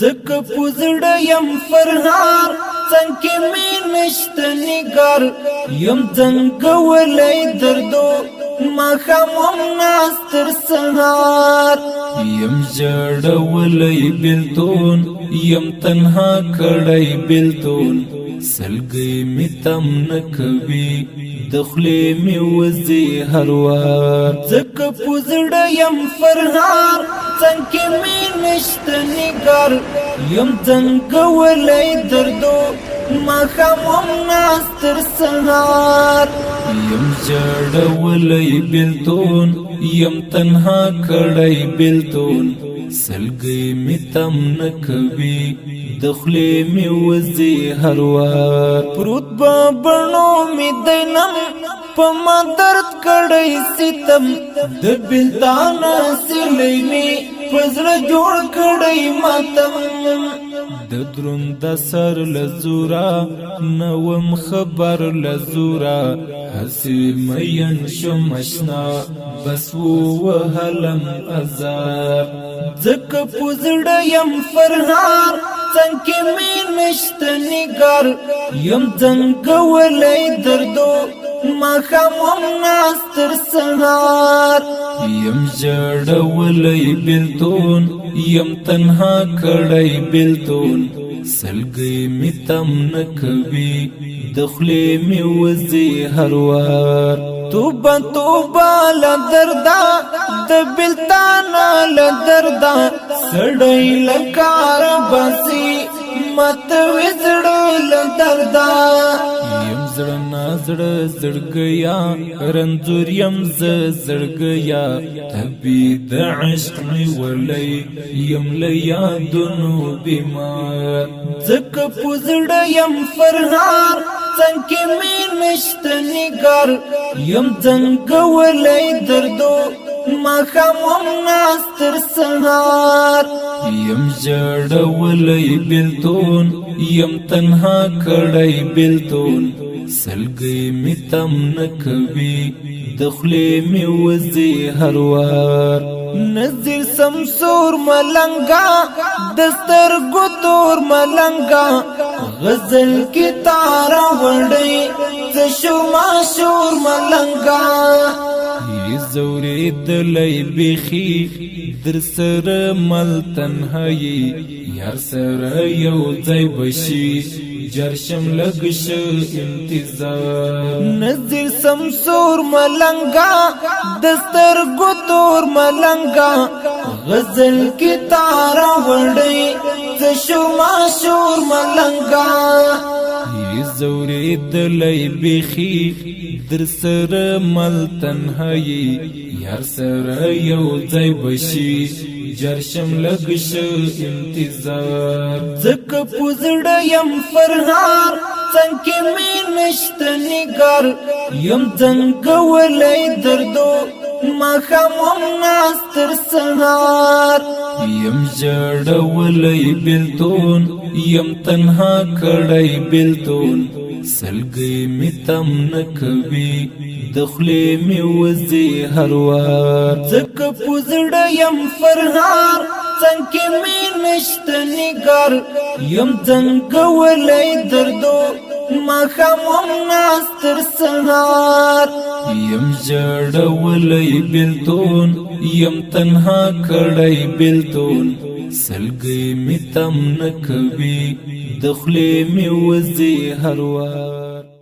زکه پوزړه یم فرهار څنګه می نشته نګار یم څنګه دردو ما خامم ناس تر سهار یم جړولې بلتون یم تنها کړای بلتون سلګي می تم نکوي دخلې می وزي هر وار زکه پوزړه یم فرهار څنګه می نشته نګار یم څنګه دردو ما خامم ناس تر سهار یم جړولې بلتون یم تنها کړای بلتون سلګي می تم نکوي دخلې می وزي هر وار پروت بڼو می دینم په ما درد کړی ستم د بلتان سلې می پزړه جوړ کړی ماتم د دروند سر لزورا نوم خبر لزورا حسی مین شمشنا بس وهلم ازار زکه پوزړه یم فرهار څنګه می نشته نګار یم څنګه دردو ما خامم ناس تر سهار یم جړولې بلتون یم تنها کړای بلتون سلګي می تم نکوي دخلې می وزي هر وار توبه توبه لدردا د بلتان لدردا سړی لکار باسي مت وزړو لدردا یم زړه نازړه زړګیا رنځور یم زړګیا تبي د عشق می ولې یم لیادونو بیمار زکه پوزړه یم فرهار څنګه می نشته نګار یم څنګه دردو ما خامم ناس تر سهار یم جړولې بلتون یم تنها کړای بلتون سلګي می تم نکوي دخلې می وزي هر وار نظر سمسور ملنګا دستر ګتور ملنګا غزل کی تارا وړي زشو ماشور ملنګا زوري دلای بخي در سره مل تنهایی یار سره یو ځای بشي جرشم لګش انتظار نظر سمسور ملنګا دستر ګتور ملنګا غزل کی تارا وړي زشو ماشور ملنګا زوري دلای بخي در سره مل تنهایی یار سره یو ځای بشي جرشم لګش انتظار زکه پوزړه یم فرهار څنګه می نشته نګار یم څنګه دردو ما خامم ناس تر سهار یم جړولې بلتون یم تنها کړای بلتون سلګي می تم نکوي دخلې می وزي هر وار زکه پوزړه یم فرهار څنګه می نشته نګار یم څنګه دردو ما خامم ناس تر سهار یم جړولې بلتون یم تنها کړای بلتون سلګي می تم نکوي دخلې می وزي هر وار